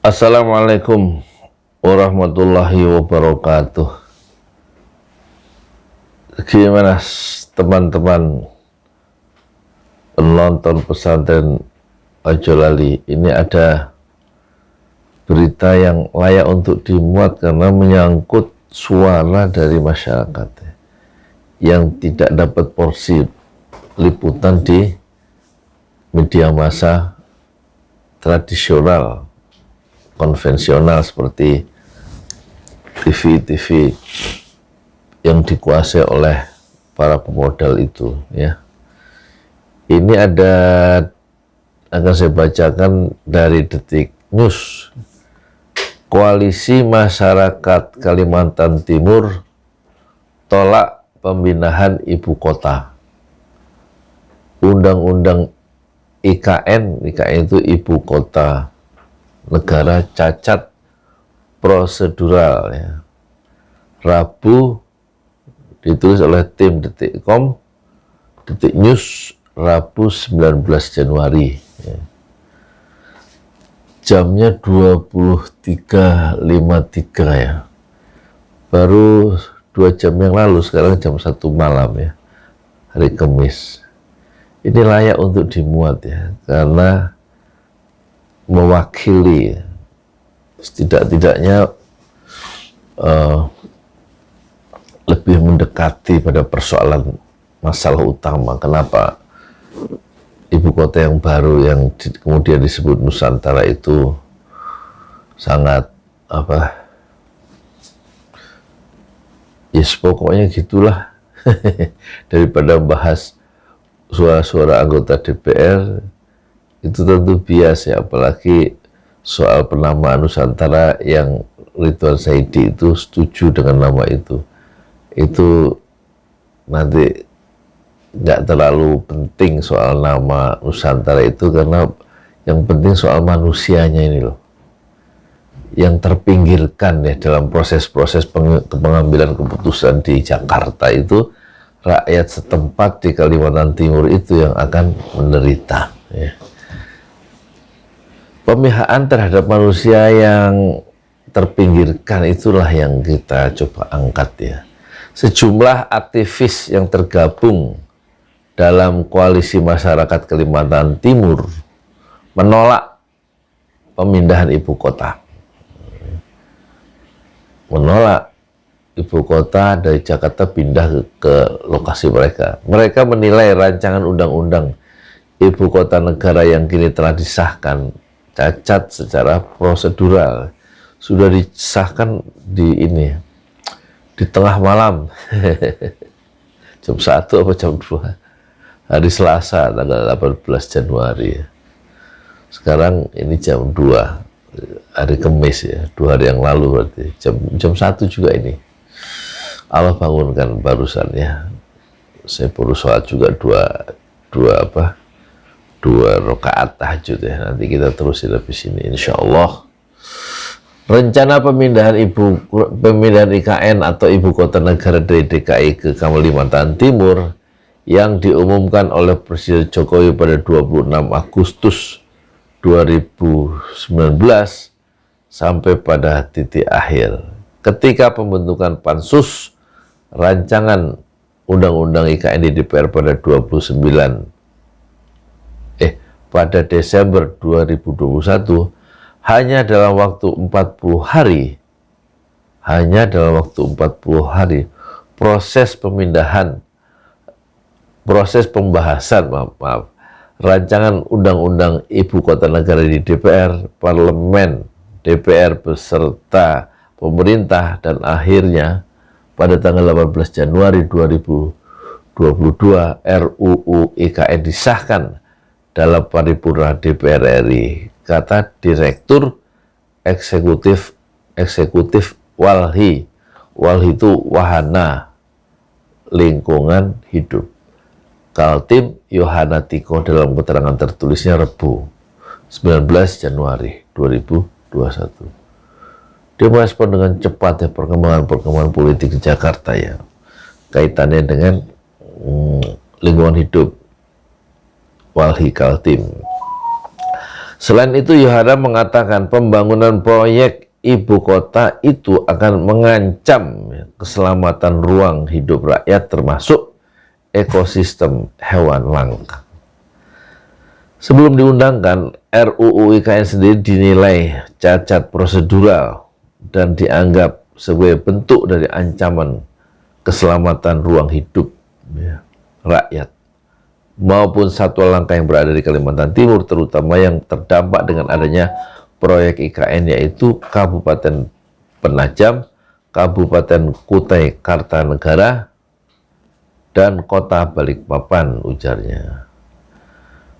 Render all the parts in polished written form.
Assalamualaikum warahmatullahi wabarakatuh. Gimana teman-teman penonton pesantren Ojo Lali? Ini ada berita yang layak untuk dimuat karena menyangkut suara dari masyarakat yang tidak dapat porsi liputan di media massa tradisional konvensional seperti TV yang dikuasai oleh para pemodal itu, ya. Ini akan saya bacakan dari Detik News. Koalisi Masyarakat Kalimantan Timur tolak pemindahan ibu kota. Undang-undang IKN itu ibu kota negara cacat prosedural, ya. Rabu ditulis oleh tim Detikcom, Detik News, Rabu 19 Januari, ya. Jamnya 23.53, ya. Baru 2 jam yang lalu, sekarang jam 1 malam, ya, hari Kamis. Ini layak untuk dimuat, ya, karena mewakili setidak-tidaknya lebih mendekati pada persoalan masalah utama. Kenapa ibu kota yang baru yang kemudian disebut Nusantara itu sangat yes, pokoknya gitulah. Daripada bahas suara-suara anggota DPR, itu tentu bias, ya, apalagi soal penamaan Nusantara yang Ridwan Saidi itu setuju dengan nama itu. Itu nanti nggak terlalu penting soal nama Nusantara itu, karena yang penting soal manusianya ini loh, yang terpinggirkan, ya, dalam proses-proses pengambilan keputusan di Jakarta itu. Rakyat setempat di Kalimantan Timur itu yang akan menderita, ya. Pemihakan terhadap manusia yang terpinggirkan itulah yang kita coba angkat, ya. Sejumlah aktivis yang tergabung dalam Koalisi Masyarakat Kalimantan Timur menolak pemindahan ibu kota. Menolak ibu kota dari Jakarta pindah ke lokasi mereka. Mereka menilai rancangan undang-undang ibu kota negara yang kini telah disahkan cacat secara prosedural. Sudah disahkan di tengah malam. Jam 1 atau jam 2 hari Selasa tanggal 18 Januari, ya. Sekarang ini jam 2 hari Kamis, ya, 2 hari yang lalu, berarti jam 1 juga ini Allah bangunkan barusan, ya. Saya baru sholat juga dua rakaat tahajud, ya. Nanti kita terusin habis ini insya Allah. Rencana pemindahan IKN atau ibu kota negara dari DKI ke Kalimantan Timur yang diumumkan oleh Presiden Jokowi pada 26 Agustus 2019 sampai pada titik akhir ketika pembentukan pansus rancangan undang-undang IKN di DPR pada Desember 2021. Hanya dalam waktu 40 hari, proses pembahasan rancangan undang-undang ibu kota negara di DPR, parlemen, DPR beserta pemerintah, dan akhirnya pada tanggal 18 Januari 2022 RUU IKN disahkan dalam paripurna DPR RI, kata Direktur Eksekutif Walhi itu Wahana Lingkungan Hidup, Kaltim Yohana Tiko, dalam keterangan tertulisnya Rabu 19 Januari 2021. Dia merespon dengan cepat, ya, perkembangan politik di Jakarta, ya, kaitannya dengan lingkungan hidup Walhi Kaltim. Selain itu, Yohana mengatakan pembangunan proyek ibu kota itu akan mengancam keselamatan ruang hidup rakyat termasuk ekosistem hewan langka. Sebelum diundangkan, RUU IKN sendiri dinilai cacat prosedural dan dianggap sebagai bentuk dari ancaman keselamatan ruang hidup rakyat maupun satwa langka yang berada di Kalimantan Timur, terutama yang terdampak dengan adanya proyek IKN, yaitu Kabupaten Penajam, Kabupaten Kutai Kartanegara, dan Kota Balikpapan, ujarnya.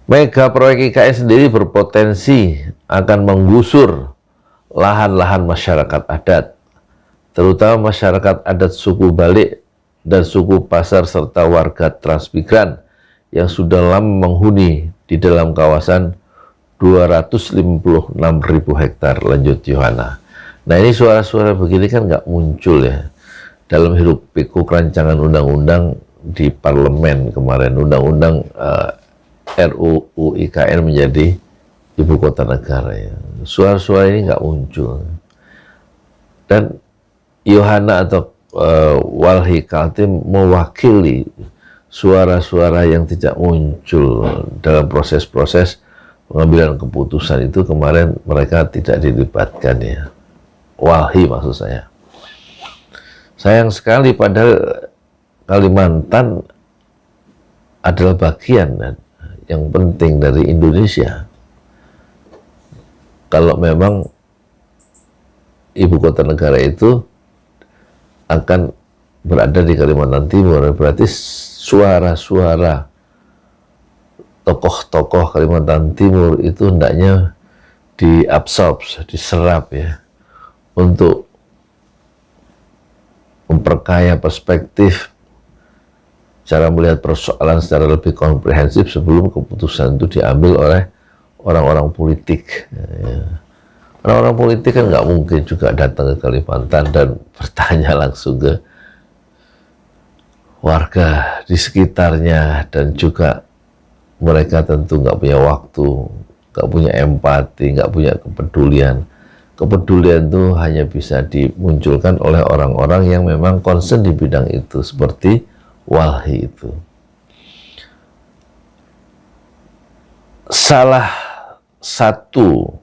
Mega proyek IKN sendiri berpotensi akan menggusur lahan-lahan masyarakat adat, terutama masyarakat adat suku Balik dan suku Pasar serta warga transmigran yang sudah lama menghuni di dalam kawasan 256.000 hektar, lanjut Yohana. Nah, ini suara-suara begini kan nggak muncul ya dalam hiruk pikuk rancangan undang-undang di parlemen kemarin, undang-undang RUU IKN menjadi ibu kota negara ya. Suara-suara ini nggak muncul. Dan Yohana atau Walhi Kaltim mewakili suara-suara yang tidak muncul dalam proses-proses pengambilan keputusan itu. Kemarin mereka tidak dilibatkan ya. Walhi maksud saya. Sayang sekali, padahal Kalimantan adalah bagian yang penting dari Indonesia. Kalau memang ibu kota negara itu akan berada di Kalimantan Timur, berarti suara-suara tokoh-tokoh Kalimantan Timur itu hendaknya diabsorb, diserap ya, untuk memperkaya perspektif cara melihat persoalan secara lebih komprehensif sebelum keputusan itu diambil oleh orang-orang politik. Orang-orang politik kan nggak mungkin juga datang ke Kalimantan dan bertanya langsung ke warga di sekitarnya, dan juga mereka tentu nggak punya waktu, nggak punya empati, nggak punya kepedulian. Kepedulian itu hanya bisa dimunculkan oleh orang-orang yang memang concern di bidang itu, seperti Walhi itu. Salah satu,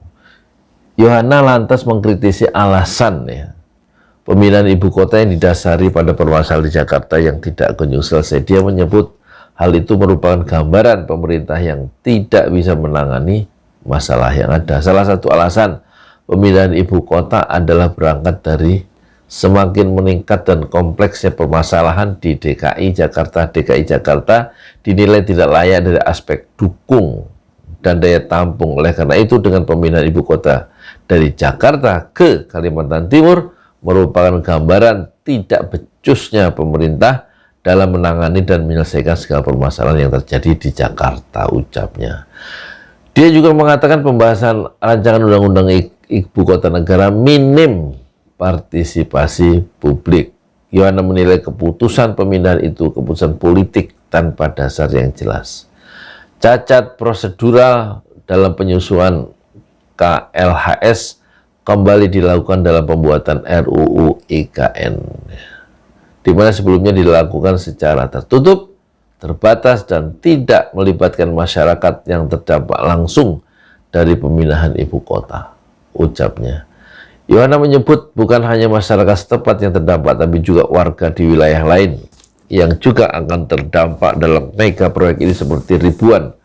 Yohana lantas mengkritisi alasan ya pemindahan ibu kota yang didasari pada permasalahan di Jakarta yang tidak kunjung selesai. Dia menyebut hal itu merupakan gambaran pemerintah yang tidak bisa menangani masalah yang ada. Salah satu alasan pemindahan ibu kota adalah berangkat dari semakin meningkat dan kompleksnya permasalahan di DKI Jakarta. DKI Jakarta dinilai tidak layak dari aspek dukung dan daya tampung. Oleh karena itu, dengan pemindahan ibu kota dari Jakarta ke Kalimantan Timur merupakan gambaran tidak becusnya pemerintah dalam menangani dan menyelesaikan segala permasalahan yang terjadi di Jakarta, ucapnya. Dia juga mengatakan pembahasan rancangan undang-undang ibu kota negara minim partisipasi publik. Yohana menilai keputusan pemindahan itu keputusan politik tanpa dasar yang jelas. Cacat prosedural dalam penyusunan KLHS kembali dilakukan dalam pembuatan RUU IKN, di mana sebelumnya dilakukan secara tertutup, terbatas, dan tidak melibatkan masyarakat yang terdampak langsung dari pemindahan ibu kota, ucapnya. Yohana menyebut bukan hanya masyarakat setempat yang terdampak, tapi juga warga di wilayah lain yang juga akan terdampak dalam mega proyek ini, seperti ribuan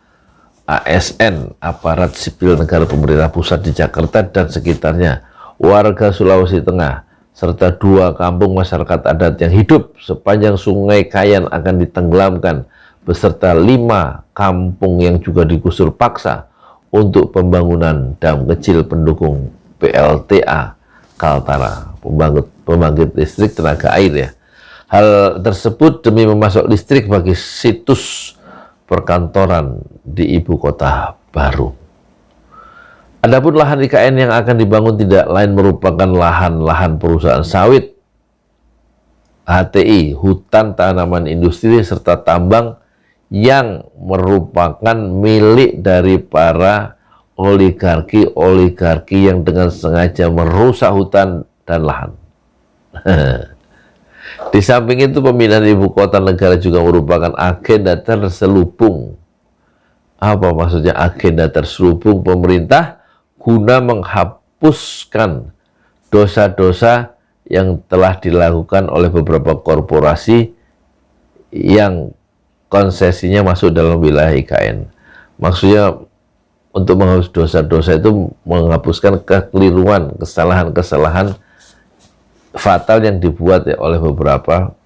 ASN, aparat sipil negara pemerintah pusat di Jakarta dan sekitarnya, warga Sulawesi Tengah, serta 2 kampung masyarakat adat yang hidup sepanjang Sungai Kayan akan ditenggelamkan, beserta 5 kampung yang juga digusur paksa untuk pembangunan dam kecil pendukung PLTA Kaltara, pembangkit listrik tenaga air ya. Hal tersebut demi memasok listrik bagi situs perkantoran di ibu kota baru. Adapun lahan IKN yang akan dibangun tidak lain merupakan lahan-lahan perusahaan sawit, HTI, hutan tanaman industri, serta tambang yang merupakan milik dari para oligarki yang dengan sengaja merusak hutan dan lahan. Di samping itu, pemindahan ibu kota negara juga merupakan agenda terselubung. Apa maksudnya agenda terselubung pemerintah guna menghapuskan dosa-dosa yang telah dilakukan oleh beberapa korporasi yang konsesinya masuk dalam wilayah IKN. Maksudnya untuk menghapus dosa-dosa itu menghapuskan kekeliruan, kesalahan-kesalahan fatal yang dibuat ya oleh beberapa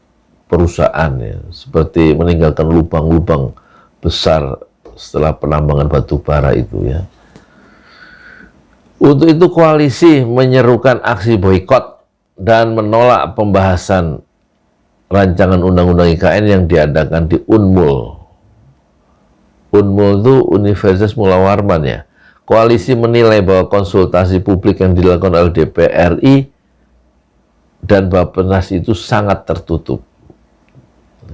perusahaan ya, seperti meninggalkan lubang-lubang besar setelah penambangan batu bara itu ya. Untuk itu koalisi menyerukan aksi boikot dan menolak pembahasan rancangan undang-undang IKN yang diadakan di Unmul. Unmul itu Universitas Mula Warman ya. Koalisi menilai bahwa konsultasi publik yang dilakukan oleh DPR RI dan Bappenas itu sangat tertutup.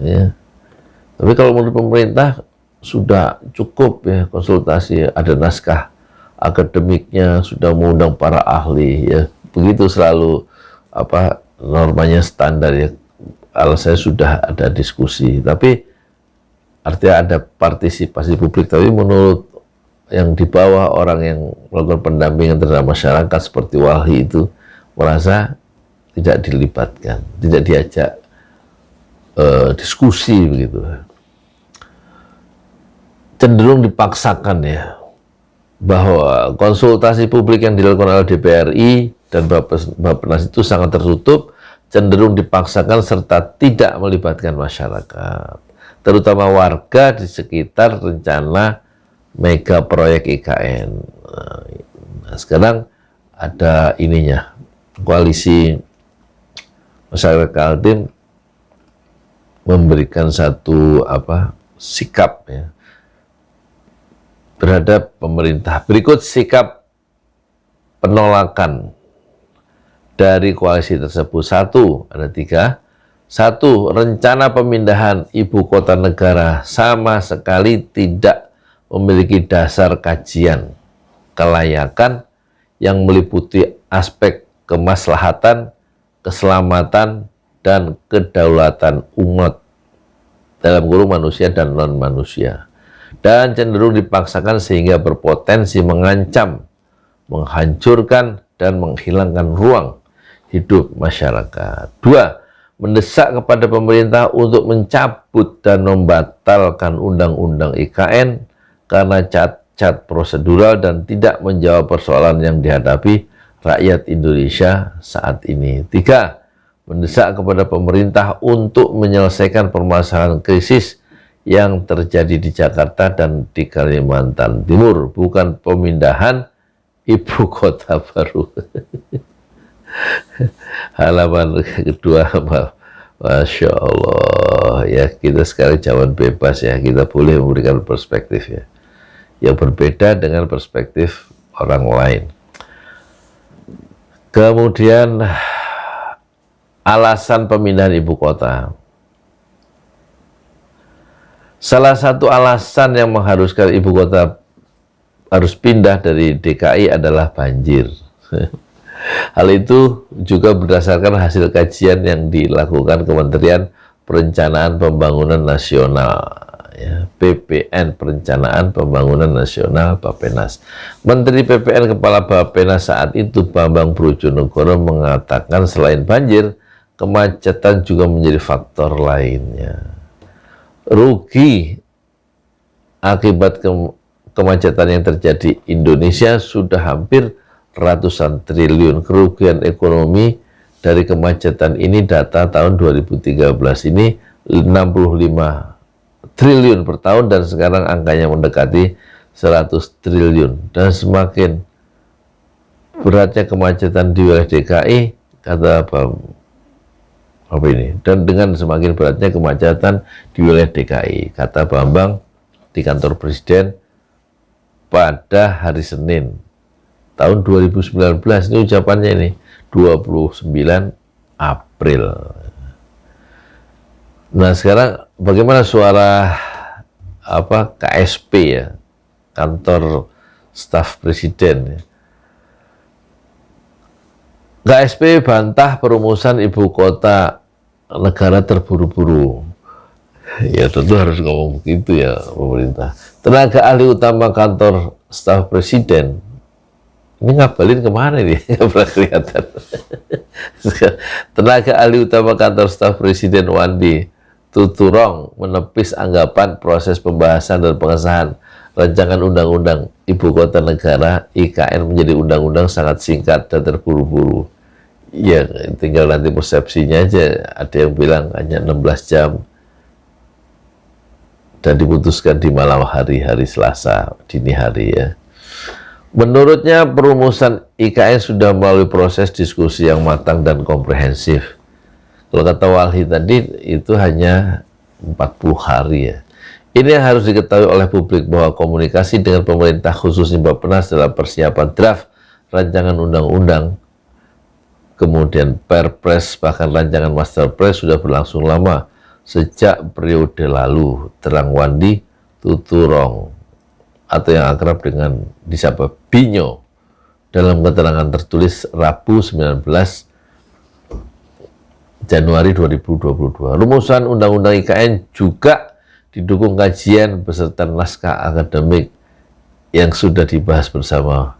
Ya. Tapi kalau menurut pemerintah sudah cukup ya konsultasi, ada naskah akademiknya, sudah mengundang para ahli ya. Begitu selalu apa normanya standar ya. Alasannya sudah ada diskusi, tapi artinya ada partisipasi publik. Tapi menurut yang di bawah, orang yang melakukan pendampingan terhadap masyarakat seperti Walhi itu merasa tidak dilibatkan, tidak diajak diskusi begitu. Cenderung dipaksakan ya, bahwa konsultasi publik yang dilakukan oleh DPR RI dan Bappenas itu sangat tertutup, cenderung dipaksakan serta tidak melibatkan masyarakat, terutama warga di sekitar rencana mega proyek IKN. Nah, sekarang ada ininya, koalisi masyarakat Kaltim memberikan satu sikap ya terhadap pemerintah. Berikut sikap penolakan dari koalisi tersebut. Ada tiga. Satu, rencana pemindahan ibu kota negara sama sekali tidak memiliki dasar kajian kelayakan yang meliputi aspek kemaslahatan, keselamatan, dan kedaulatan umat dalam kurung manusia dan non-manusia, dan cenderung dipaksakan sehingga berpotensi mengancam, menghancurkan, dan menghilangkan ruang hidup masyarakat. Dua, mendesak kepada pemerintah untuk mencabut dan membatalkan undang-undang IKN karena cacat prosedural dan tidak menjawab persoalan yang dihadapi rakyat Indonesia saat ini. Tiga, mendesak kepada pemerintah untuk menyelesaikan permasalahan krisis yang terjadi di Jakarta dan di Kalimantan Timur, bukan pemindahan ibu kota baru. Halaman kedua, Masya Allah ya, kita sekarang zaman bebas ya, kita boleh memberikan perspektif ya yang berbeda dengan perspektif orang lain. Kemudian alasan pemindahan ibu kota. Salah satu alasan yang mengharuskan ibu kota harus pindah dari DKI adalah banjir. Hal itu juga berdasarkan hasil kajian yang dilakukan Kementerian Perencanaan Pembangunan Nasional, ya, PPN, Perencanaan Pembangunan Nasional, Bappenas. Menteri PPN Kepala Bappenas saat itu, Bambang Brojonegoro, mengatakan selain banjir, kemacetan juga menjadi faktor lainnya. Rugi akibat kemacetan yang terjadi Indonesia sudah hampir ratusan triliun. Kerugian ekonomi dari kemacetan ini, data tahun 2013 ini 65 triliun per tahun, dan sekarang angkanya mendekati 100 triliun. Dan semakin beratnya kemacetan di wilayah DKI, kata apa ini, dan dengan semakin beratnya kemacetan di wilayah DKI, kata Bambang di kantor Presiden pada hari Senin tahun 2019, ini ucapannya ini 29 April. Nah, sekarang bagaimana suara KSP ya, kantor staf presiden. KSP bantah perumusan ibu kota negara terburu-buru. Ya tentu harus ngomong begitu ya pemerintah. Tenaga ahli utama kantor staf presiden, ini ngabalin kemana nih? Nggak pernah kelihatan. Tenaga ahli utama kantor staf presiden Wandi Tuturong menepis anggapan proses pembahasan dan pengesahan rancangan undang-undang ibu kota negara IKN menjadi undang-undang sangat singkat dan terburu-buru. Ya tinggal nanti persepsinya aja. Ada yang bilang hanya 16 jam dan diputuskan di malam hari Selasa dini hari ya. Menurutnya perumusan IKN sudah melalui proses diskusi yang matang dan komprehensif. Kalau kata Walhi tadi itu hanya 40 hari ya. Ini yang harus diketahui oleh publik bahwa komunikasi dengan pemerintah khususnya Bappenas dalam persiapan draft rancangan undang-undang, kemudian Perpres bahkan rancangan Masterpres sudah berlangsung lama sejak periode lalu. Terang Wandi Tuturong atau yang akrab dengan disapa Binyo dalam keterangan tertulis Rabu 19 Januari 2022. Rumusan Undang-Undang IKN juga didukung kajian beserta naskah akademik yang sudah dibahas bersama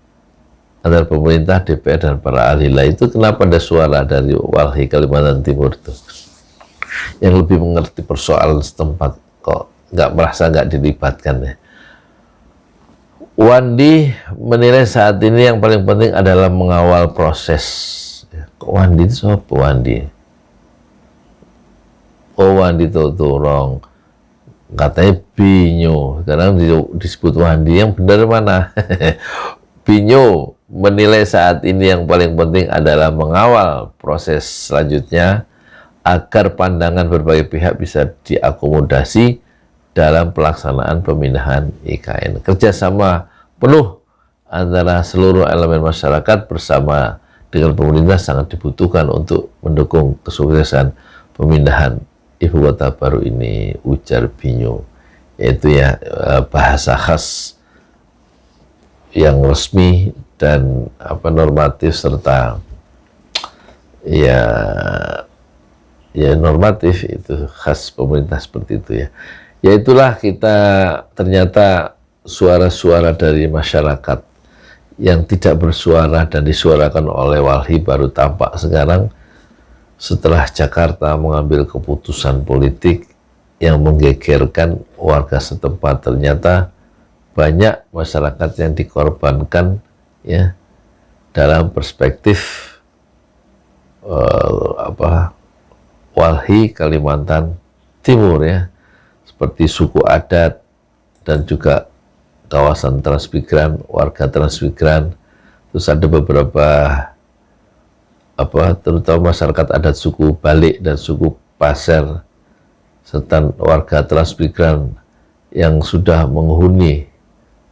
antara pemerintah, DPR, dan para ahli. Lah itu kenapa ada suara dari Walhi Kalimantan Timur itu yang lebih mengerti persoalan setempat, kok nggak dilibatkan ya. Wandi menilai saat ini yang paling penting adalah mengawal proses. Wandi itu siapa Wandi? Oh Wandi Tuturong, katanya Binyo, sekarang disebut Wandi, yang benar mana? Binyo menilai saat ini yang paling penting adalah mengawal proses selanjutnya agar pandangan berbagai pihak bisa diakomodasi dalam pelaksanaan pemindahan IKN. Kerjasama penuh antara seluruh elemen masyarakat bersama dengan pemerintah sangat dibutuhkan untuk mendukung kesuksesan pemindahan ibu kota baru ini, ujar Binyo. Yaitu ya bahasa khas yang resmi dan normatif serta ya normatif, itu khas pemerintah seperti itu ya. Ya itulah kita ternyata suara-suara dari masyarakat yang tidak bersuara dan disuarakan oleh Walhi baru tampak sekarang setelah Jakarta mengambil keputusan politik yang menggegerkan warga setempat. Ternyata banyak masyarakat yang dikorbankan ya dalam perspektif Walhi Kalimantan Timur ya, seperti suku adat dan juga kawasan transmigran, warga transmigran. Terus ada beberapa terutama masyarakat adat suku Balik dan suku Pasir serta warga transmigran yang sudah menghuni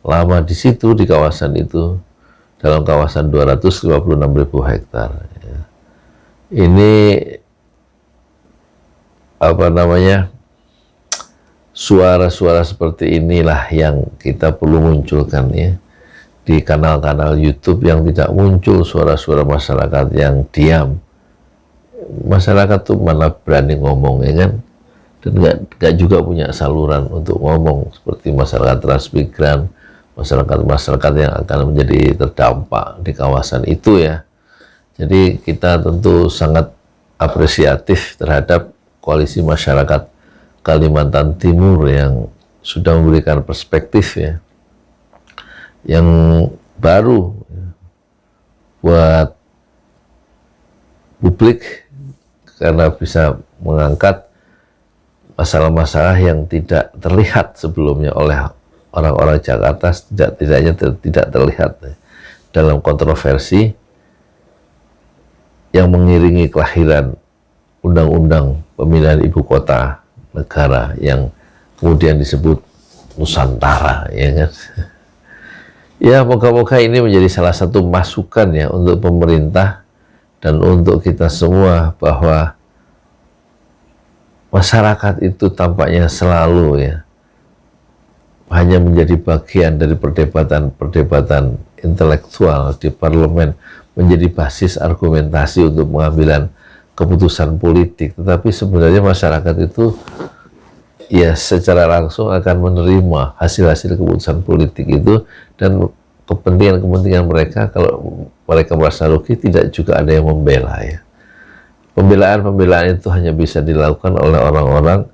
lama di situ, di kawasan itu, dalam kawasan 256.000 hektar ya. Ini suara-suara seperti inilah yang kita perlu munculkan ya di kanal-kanal YouTube, yang tidak muncul suara-suara masyarakat yang diam. Masyarakat tuh mana berani ngomong ya kan, dan nggak juga punya saluran untuk ngomong seperti masyarakat transmigran, masyarakat yang akan menjadi terdampak di kawasan itu ya. Jadi kita tentu sangat apresiatif terhadap koalisi masyarakat Kalimantan Timur yang sudah memberikan perspektif ya yang baru buat publik, karena bisa mengangkat masalah-masalah yang tidak terlihat sebelumnya oleh orang-orang Jakarta, tidak terlihat dalam kontroversi yang mengiringi kelahiran undang-undang pemindahan ibu kota negara yang kemudian disebut Nusantara ya kan. Ya, moga-moga ini menjadi salah satu masukan ya untuk pemerintah dan untuk kita semua, bahwa masyarakat itu tampaknya selalu ya hanya menjadi bagian dari perdebatan intelektual di parlemen, menjadi basis argumentasi untuk pengambilan keputusan politik, tetapi sebenarnya masyarakat itu ya secara langsung akan menerima hasil-hasil keputusan politik itu, dan kepentingan-kepentingan mereka, kalau mereka merasa rugi, tidak juga ada yang membela ya. Pembelaan-pembelaan itu hanya bisa dilakukan oleh orang-orang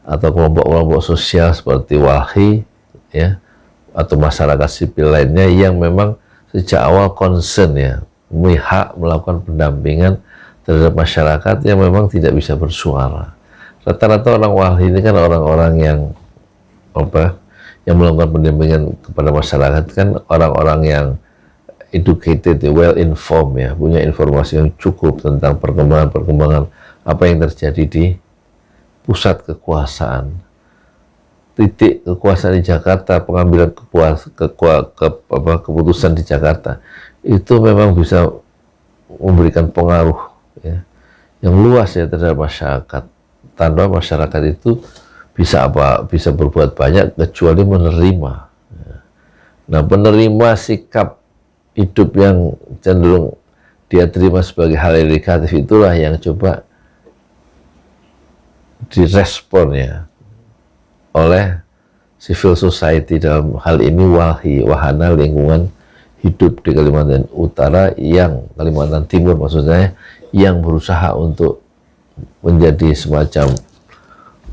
atau kelompok-kelompok sosial seperti walhi ya, atau masyarakat sipil lainnya yang memang sejak awal concern ya, memihak, melakukan pendampingan terhadap masyarakat yang memang tidak bisa bersuara. Rata-rata orang walhi ini kan orang-orang yang yang melakukan pendampingan kepada masyarakat kan orang-orang yang educated, well informed ya, punya informasi yang cukup tentang perkembangan apa yang terjadi di pusat kekuasaan. Titik kekuasaan di Jakarta, pengambilan keputusan di Jakarta itu memang bisa memberikan pengaruh ya, yang luas ya terhadap masyarakat. Tanpa masyarakat itu bisa berbuat banyak kecuali menerima. Nah, penerima sikap hidup yang cenderung dia terima sebagai hal yang negatif itulah yang coba direspon ya oleh civil society, dalam hal ini walhi, wahana lingkungan hidup di Kalimantan Utara, Kalimantan Timur maksudnya, yang berusaha untuk menjadi semacam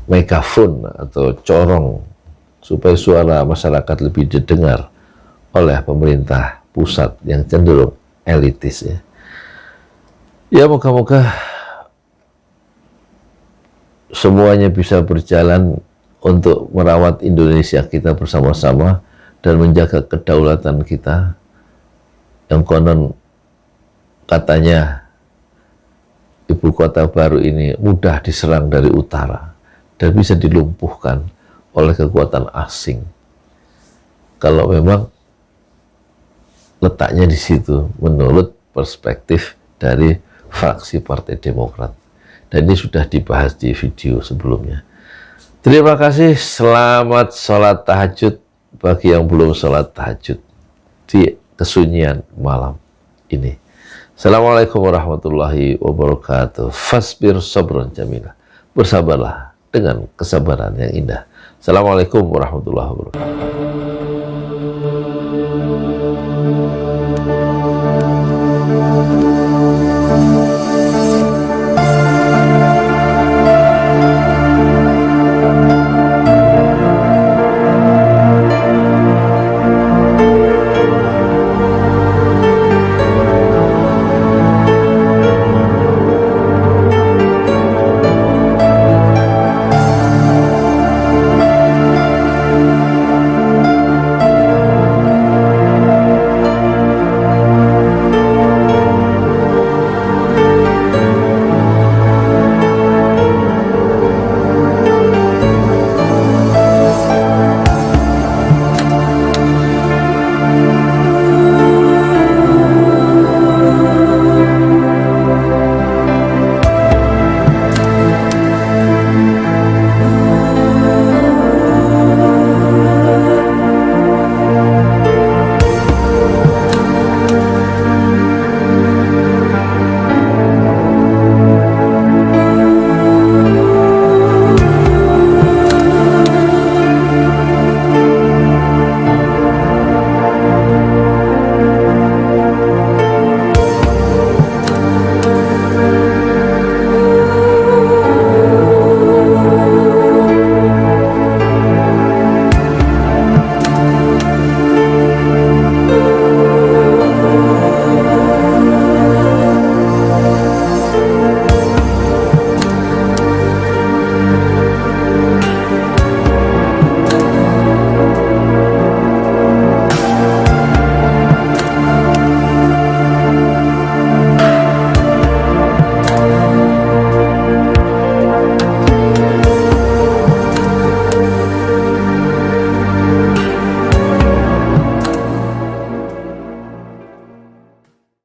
megafon atau corong supaya suara masyarakat lebih didengar oleh pemerintah pusat yang cenderung elitis ya. Ya, moga-moga semuanya bisa berjalan untuk merawat Indonesia kita bersama-sama dan menjaga kedaulatan kita yang konon katanya ibu kota baru ini mudah diserang dari utara dan bisa dilumpuhkan oleh kekuatan asing. Kalau memang letaknya di situ menurut perspektif dari fraksi Partai Demokrat. Dan ini sudah dibahas di video sebelumnya. Terima kasih, selamat sholat tahajud bagi yang belum sholat tahajud di kesunyian malam ini. Assalamualaikum warahmatullahi wabarakatuh. Fasbir sabran jamila. Bersabarlah dengan kesabaran yang indah. Assalamualaikum warahmatullahi wabarakatuh.